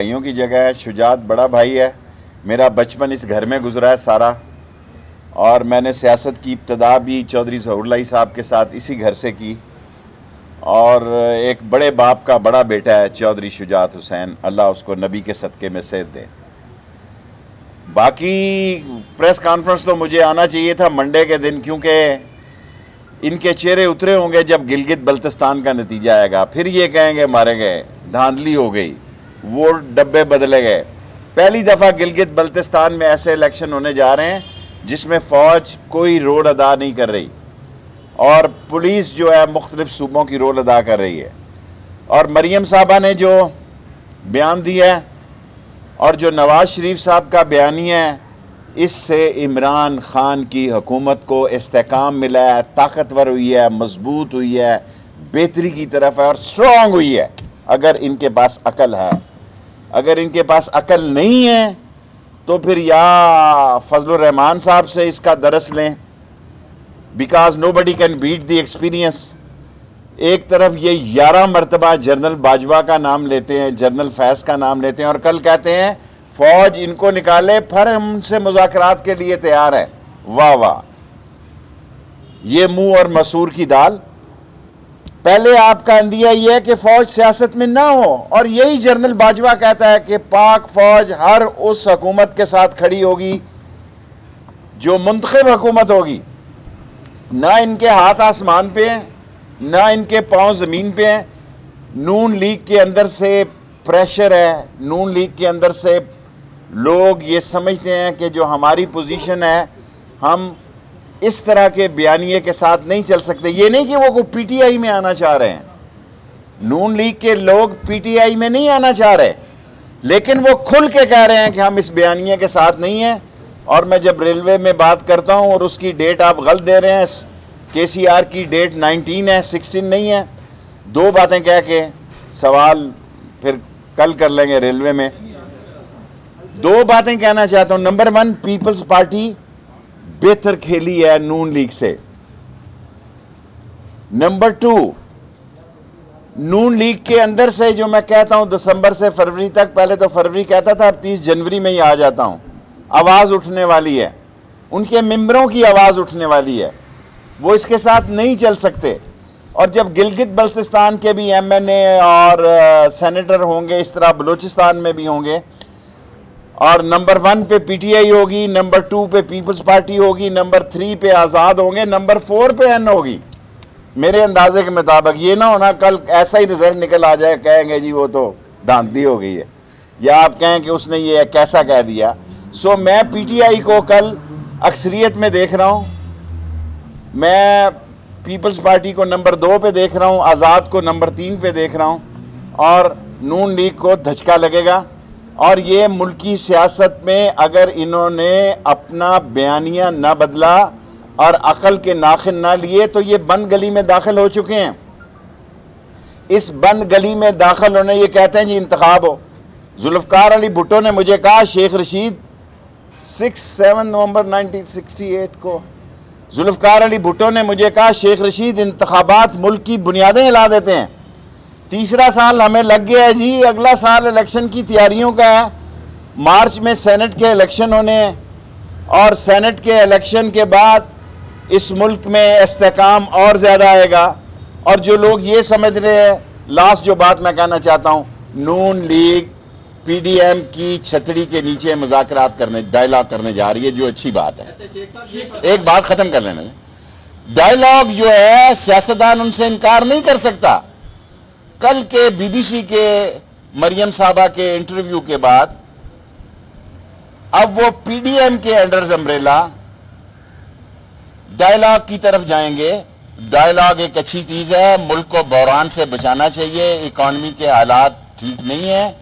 भाइयों की जगह है। शुजात बड़ा भाई है। मेरा बचपन इस घर में गुजरा है सारा, और मैंने सियासत की इब्तदा भी चौधरी ज़हूरुल्लाह साहब के साथ इसी घर से की। और एक बड़े बाप का बड़ा बेटा है चौधरी शुजात हुसैन, अल्लाह उसको नबी के सदक़े में सेहत दे। बाकी प्रेस कॉन्फ्रेंस तो मुझे आना चाहिए था मंडे के दिन, क्योंकि इनके चेहरे उतरे होंगे जब गिलगित बल्तिस्तान का नतीजा आएगा। फिर ये कहेंगे मारे गए, धांधली हो गई, वोट डब्बे बदले गए। पहली दफ़ा गिलगित बल्तिस्तान में ऐसे इलेक्शन होने जा रहे हैं जिसमें फ़ौज कोई रोल अदा नहीं कर रही, और पुलिस जो है मुख्तलिफ सूबों की रोल अदा कर रही है। और मरियम साहबा ने जो बयान दिया है और जो नवाज शरीफ साहब का बयानिया है, इससे इमरान खान की हुकूमत को इस्तेकाम मिला है, ताकतवर हुई है, मजबूत हुई है, बेहतरी की तरफ है और स्ट्रॉन्ग हुई है, अगर इनके पास अकल है। अगर इनके पास अकल नहीं है तो फिर या फजलुर रहमान साहब से इसका दरस लें, because nobody can beat the experience. एक तरफ ये 11 मरतबा जनरल बाजवा का नाम लेते हैं, जनरल फैज़ का नाम लेते हैं, और कल कहते हैं फौज इनको निकाले, फिर हमसे मुज़ाकरात के लिए तैयार है। वाह वाह, ये मुंह और मसूर की दाल। पहले आपका अंदिया यह है कि फौज सियासत में ना हो, और यही जनरल बाजवा कहता है कि पाक फौज हर उस हुकूमत के साथ खड़ी होगी जो मुंतखब हुकूमत होगी। ना इनके हाथ आसमान पे हैं, ना इनके पांव ज़मीन पे हैं। नून लीग के अंदर से प्रेशर है, नून लीग के अंदर से लोग ये समझते हैं कि जो हमारी पोजीशन है, हम इस तरह के बयानिए के साथ नहीं चल सकते। ये नहीं कि वो पीटीआई में आना चाह रहे हैं, नून लीग के लोग पीटीआई में नहीं आना चाह रहे, लेकिन वो खुल के कह रहे हैं कि हम इस बयानिए के साथ नहीं हैं। और मैं जब रेलवे में बात करता हूं और उसकी डेट आप गलत दे रहे हैं, केसीआर की डेट 19 है, 16 नहीं है। दो बातें कह के सवाल फिर कल कर लेंगे रेलवे में। दो बातें कहना चाहता हूं। नंबर 1, पीपल्स पार्टी बेहतर खेली है नून लीग से। नंबर 2, नून लीग के अंदर से जो मैं कहता हूं दिसंबर से फरवरी तक, पहले तो फरवरी कहता था, अब 30 जनवरी में ही आ जाता हूं, आवाज उठने वाली है, उनके मेंबरों की आवाज उठने वाली है। वो इसके साथ नहीं चल सकते। और जब गिलगित बल्तिस्तान के भी एमएनए और सेनेटर होंगे, इस तरह बलूचिस्तान में भी होंगे, और नंबर 1 पे पीटीआई होगी, नंबर 2 पे पीपल्स पार्टी होगी, नंबर 3 पे आज़ाद होंगे, नंबर 4 पे एन होगी, मेरे अंदाजे के मुताबिक। ये ना होना कल ऐसा ही रिजल्ट निकल आ जाए, कहेंगे जी वो तो धांधली हो गई है, या आप कहें कि उसने ये कैसा कह दिया। सो मैं पीटीआई को कल अक्सरियत में देख रहा हूँ, मैं पीपल्स पार्टी को नंबर 2 पे देख रहा हूँ, आज़ाद को नंबर 3 पे देख रहा हूँ, और नून लीग को धचका लगेगा। और ये मुल्की सियासत में अगर इन्होंने अपना बयानिया ना बदला और अकल के नाखिन ना लिए तो ये बंद गली में दाखिल हो चुके हैं। इस बंद गली में दाखिल होने, ये कहते हैं जी इंतखाब हो। जुल्फ़कार अली भुट्टो ने मुझे कहा, शेख रशीद 6-7 नवंबर 1968 को जुल्फ़कार अली भुट्टो ने मुझे कहा, शेख रशीद इंतखाबात मुल्क की बुनियादें हिला देते हैं। तीसरा साल हमें लग गया है जी, अगला साल इलेक्शन की तैयारियों का है। मार्च में सेनेट के इलेक्शन होने हैं, और सेनेट के इलेक्शन के बाद इस मुल्क में इस्तेकाम और ज़्यादा आएगा। और जो लोग ये समझ रहे हैं, लास्ट जो बात मैं कहना चाहता हूँ, नून लीग पीडीएम की छतरी के नीचे मुज़ाकरात करने, डायलॉग करने जा रही है, जो अच्छी बात है। एक बात ख़त्म कर लेना, डायलॉग जो है सियासतदान उनसे इनकार नहीं कर सकता। कल के बीबीसी के मरियम साहबा के इंटरव्यू के बाद अब वो पीडीएम के अंडर अम्ब्रेला डायलॉग की तरफ जाएंगे। डायलॉग एक अच्छी चीज है, मुल्क को बहरान से बचाना चाहिए, इकॉनमी के हालात ठीक नहीं है।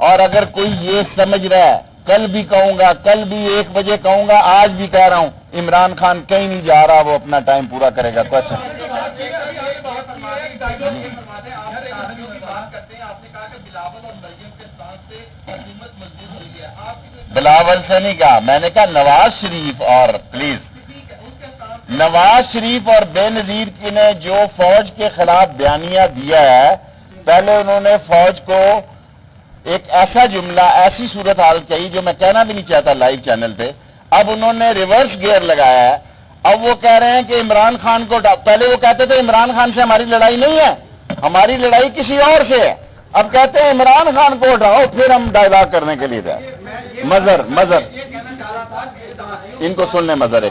और अगर कोई ये समझ रहा है, कल भी कहूंगा, कल भी 1 बजे कहूंगा, आज भी कह रहा हूं, इमरान खान कहीं नहीं जा रहा, वो अपना टाइम पूरा करेगा। कुछ बिलावल से नहीं कहा, मैंने कहा नवाज शरीफ। और प्लीज, नवाज शरीफ और बेनजीर ने जो फौज के खिलाफ बयानिया दिया है, पहले उन्होंने फौज को एक ऐसा जुमला, ऐसी सूरत हाल कही जो मैं कहना भी नहीं चाहता लाइव चैनल पे। अब उन्होंने रिवर्स गियर लगाया है। अब वो कह रहे हैं कि इमरान खान को, पहले वो कहते थे इमरान खान से हमारी लड़ाई नहीं है, हमारी लड़ाई किसी और से है। अब कहते हैं इमरान खान को उठाओ, फिर हम डायलॉग करने के लिए जाए। मजर मजर इनको सुन ले, मजर है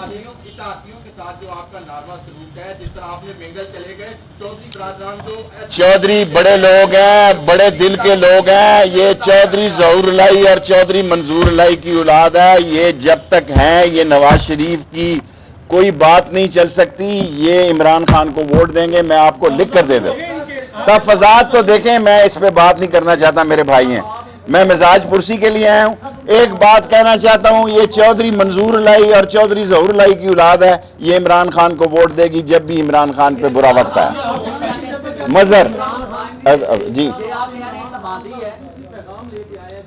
जो आपका नार्वा सलूक है, जिस तरह आपने बेंगल चले गए, चौधरी बरादरान जो चौधरी बड़े लोग हैं, बड़े दिल के लोग हैं। ये चौधरी ज़हूर लाई और चौधरी मंजूर लाई की औलाद है। ये जब तक हैं, ये नवाज शरीफ की कोई बात नहीं चल सकती। ये इमरान खान को वोट देंगे, मैं आपको लिख कर दे दूं। तफजात तो देखें, मैं इस पे बात नहीं करना चाहता, मेरे भाई हैं, मैं मिजाज पुरसी के लिए आया हूं। एक बात कहना चाहता हूं, ये चौधरी मंजूर लाई और चौधरी ज़हूर लाई की औलाद है। ये इमरान खान को वोट देगी जब भी इमरान खान पे बुरा वक्त है। मजर जी,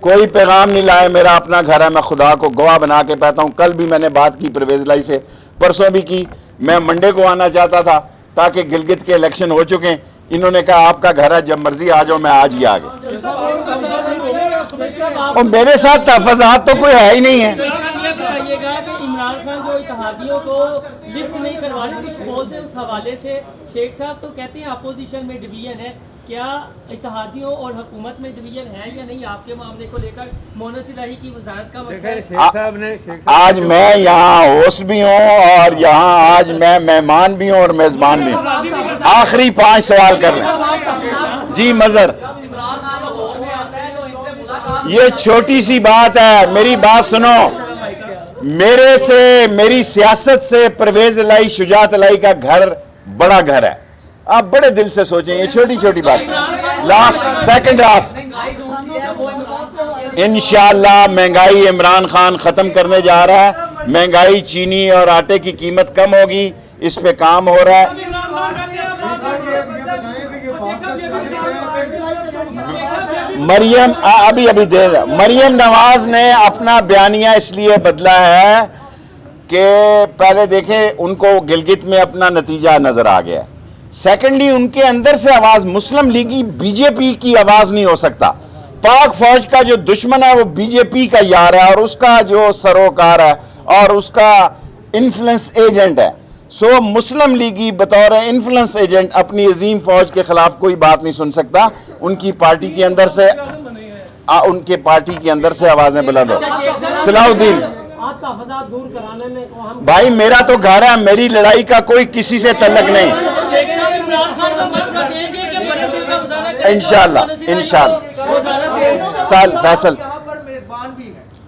कोई पैगाम नहीं लाए, मेरा अपना घर है, मैं खुदा को गवाह बना के कहता हूं। कल भी मैंने बात की परवेज लाई से, परसों भी की। मैं मंडे को आना चाहता था ताकि गिलगित के इलेक्शन हो चुके हैं। इन्होंने कहा आपका घर है, जब मर्जी आ जाओ, मैं आज ही आ गया। और मेरे साथ तहफ़्फ़ुज़ात तो कोई है ही नहीं है। बताइएगा कि इमरान खान जो इत्तेहादियों को लिफ्ट नहीं करवा रहे, कुछ बोलते हैं उस हवाले से। शेख साहब तो कहते हैं अपोजिशन में डिवीजन है, क्या इत्तेहादियों और हुकूमत में डिवीजन है या नहीं? आपके मामले को लेकर मोहम्मद सिलाही की वजारत का मसला। आज मैं यहाँ होस्ट भी हूँ और यहाँ आज मैं मेहमान भी हूँ और मेज़बान भी हूँ। आखिरी 5 सवाल कर लें जी। मजर, ये छोटी सी बात है, मेरी बात सुनो। मेरे से, मेरी सियासत से परवेज लाई, शुजात लाई का घर बड़ा घर है। आप बड़े दिल से सोचें, ये छोटी छोटी बात। लास्ट सेकंड लास्ट, इंशाअल्लाह महंगाई इमरान खान खत्म करने जा रहा है। महंगाई, चीनी और आटे की कीमत कम होगी, इस पे काम हो रहा है। मरियम अभी दे, मरियम नवाज ने अपना बयानिया इसलिए बदला है कि पहले देखें, उनको गिलगित में अपना नतीजा नजर आ गया। सेकेंडली, उनके अंदर से आवाज, मुस्लिम लीगी बीजेपी की आवाज नहीं हो सकता। पाक फौज का जो दुश्मन है वो बीजेपी का यार है और उसका जो सरोकार है और उसका इन्फ्लुएंस एजेंट है। सो मुस्लिम लीगी बतौर इन्फ्लुएंस एजेंट अपनी अजीम फौज के खिलाफ कोई बात नहीं सुन सकता। उनकी पार्टी के अंदर से उनके पार्टी के अंदर से आवाजें बुलंद हो। सलाउद्दीन भाई, मेरा तो घर है, मेरी लड़ाई का कोई किसी से तल्लक नहीं। इंशाअल्लाह इंशाअल्लाह। साल फैसल,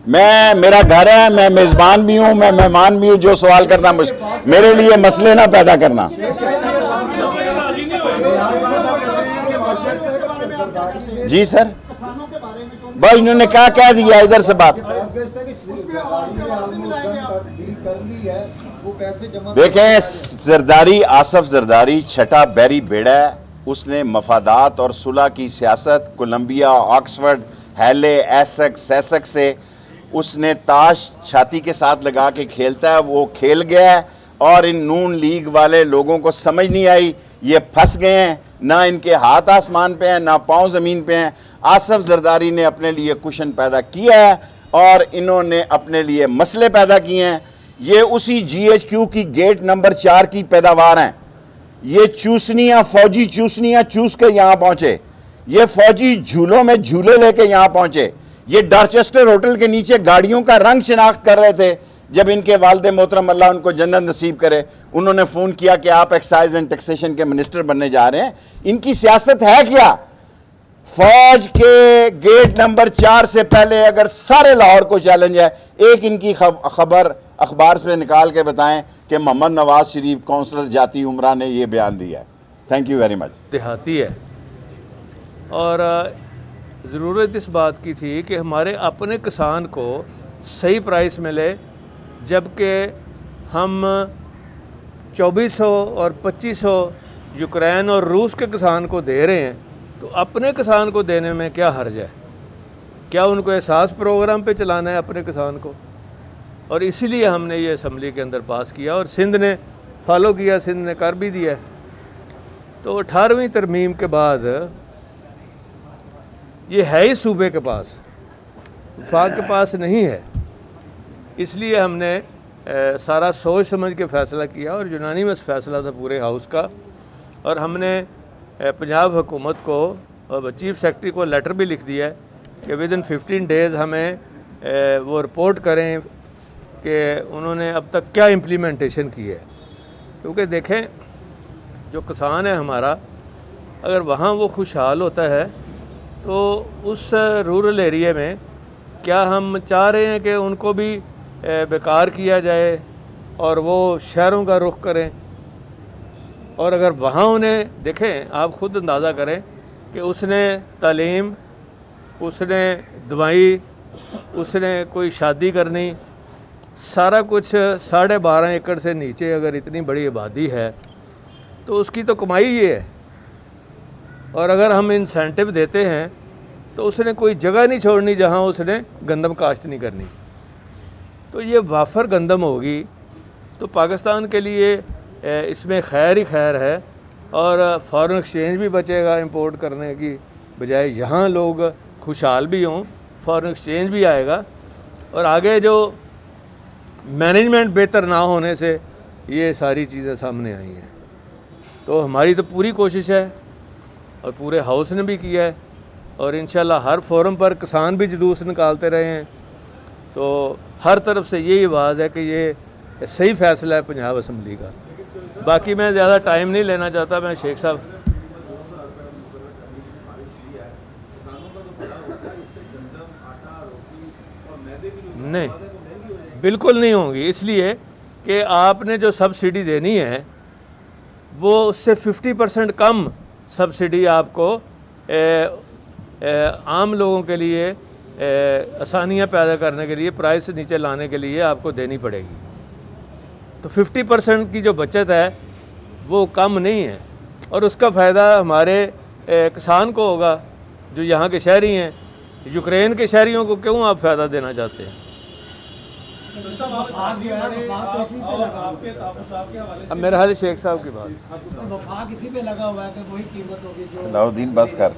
मैं, मेरा घर है, मैं मेजबान भी हूं, मैं मेहमान भी हूं। जो सवाल करना मेरे लिए मसले ना पैदा करना। जी सर, भाई इन्होंने क्या कह दिया, इधर से बात देखें। जरदारी, आसफ जरदारी छठा बैरी बेड़ा है। उसने मफादात और सुलह की सियासत कोलंबिया, ऑक्सफर्ड, हैले, एसेक्स से उसने ताश छाती के साथ लगा के खेलता है। वो खेल गया है और इन नून लीग वाले लोगों को समझ नहीं आई, ये फंस गए हैं। ना इनके हाथ आसमान पे हैं, ना पांव ज़मीन पे हैं। आसफ जरदारी ने अपने लिए कुशन पैदा किया है और इन्होंने अपने लिए मसले पैदा किए हैं। ये उसी GHQ की गेट नंबर 4 की पैदावार हैं। ये चूसनियाँ, फौजी चूसनियाँ चूस के यहाँ पहुँचे। ये फौजी झूलों में झूले लेके यहाँ पहुँचे। ये डॉर्चेस्टर होटल के नीचे गाड़ियों का रंग शिनाख्त कर रहे थे। जब इनके वालिद मोहतरम अल्लाह उनको जन्नत नसीब करे, उन्होंने फ़ोन किया कि आप एक्साइज एंड टैक्सेशन के मिनिस्टर बनने जा रहे हैं। इनकी सियासत है क्या? फौज के गेट नंबर 4 से पहले अगर सारे लाहौर को चैलेंज है, एक इनकी खबर अखबार से निकाल के बताएं कि मोहम्मद नवाज शरीफ काउंसलर जाती उमरा ने यह बयान दिया है। Thank you very much. देहाती है और ज़रूरत इस बात की थी कि हमारे अपने किसान को सही प्राइस मिले, जबकि हम 2400 और 2500 यूक्रेन और रूस के किसान को दे रहे हैं, तो अपने किसान को देने में क्या हर्ज है? क्या उनको एहसास प्रोग्राम पे चलाना है अपने किसान को? और इसीलिए हमने ये असम्बली के अंदर पास किया और सिंध ने फॉलो किया, सिंध ने कर भी दिया। तो 18वीं तरमीम के बाद ये है ही सूबे के पास, वफाक के पास नहीं है। इसलिए हमने सारा सोच समझ के फ़ैसला किया और यूनानिमस फ़ैसला था पूरे हाउस का। और हमने पंजाब हुकूमत को और चीफ सेक्रेटरी को लेटर भी लिख दिया है कि विद इन 15 डेज़ हमें वो रिपोर्ट करें कि उन्होंने अब तक क्या इम्प्लीमेंटेशन की है। क्योंकि देखें, जो किसान है हमारा, अगर वहाँ वो खुशहाल होता है तो उस रूरल एरिया में क्या हम चाह रहे हैं कि उनको भी बेकार किया जाए और वो शहरों का रुख करें। और अगर वहाँ उन्हें देखें, आप ख़ुद अंदाज़ा करें कि उसने तालीम, उसने दवाई, उसने कोई शादी करनी, सारा कुछ 12.5 एकड़ से नीचे अगर इतनी बड़ी आबादी है तो उसकी तो कमाई ये है। और अगर हम इंसेंटिव देते हैं तो उसने कोई जगह नहीं छोड़नी जहाँ उसने गंदम काश्त नहीं करनी। तो ये वाफर गंदम होगी तो पाकिस्तान के लिए इसमें खैर ही खैर है। और फॉरेन एक्सचेंज भी बचेगा इंपोर्ट करने की बजाय, यहाँ लोग खुशहाल भी हों, फॉरेन एक्सचेंज भी आएगा। और आगे जो मैनेजमेंट बेहतर ना होने से ये सारी चीज़ें सामने आई हैं। तो हमारी तो पूरी कोशिश है और पूरे हाउस ने भी किया है और इंशाल्लाह हर फोरम पर किसान भी जुलूस निकालते रहे हैं। तो हर तरफ से यही आवाज़ है कि ये सही फ़ैसला है पंजाब असम्बली का। बाकी मैं ज़्यादा टाइम नहीं लेना चाहता। मैं शेख साहब नहीं, बिल्कुल नहीं होंगी, इसलिए कि आपने जो सब्सिडी देनी है वो उससे 50% कम सब्सिडी आपको आम लोगों के लिए आसानियाँ पैदा करने के लिए, प्राइस नीचे लाने के लिए आपको देनी पड़ेगी। तो 50% की जो बचत है वो कम नहीं है और उसका फ़ायदा हमारे किसान को होगा जो यहाँ के शहरी हैं। यूक्रेन के शहरियों को क्यों आप फ़ायदा देना चाहते हैं? अब मेरा हाल शेख साहब की बात वफाक इसी पे लगा हुआ है कि वही कीमत होगी जो सलाउद्दीन बस कर।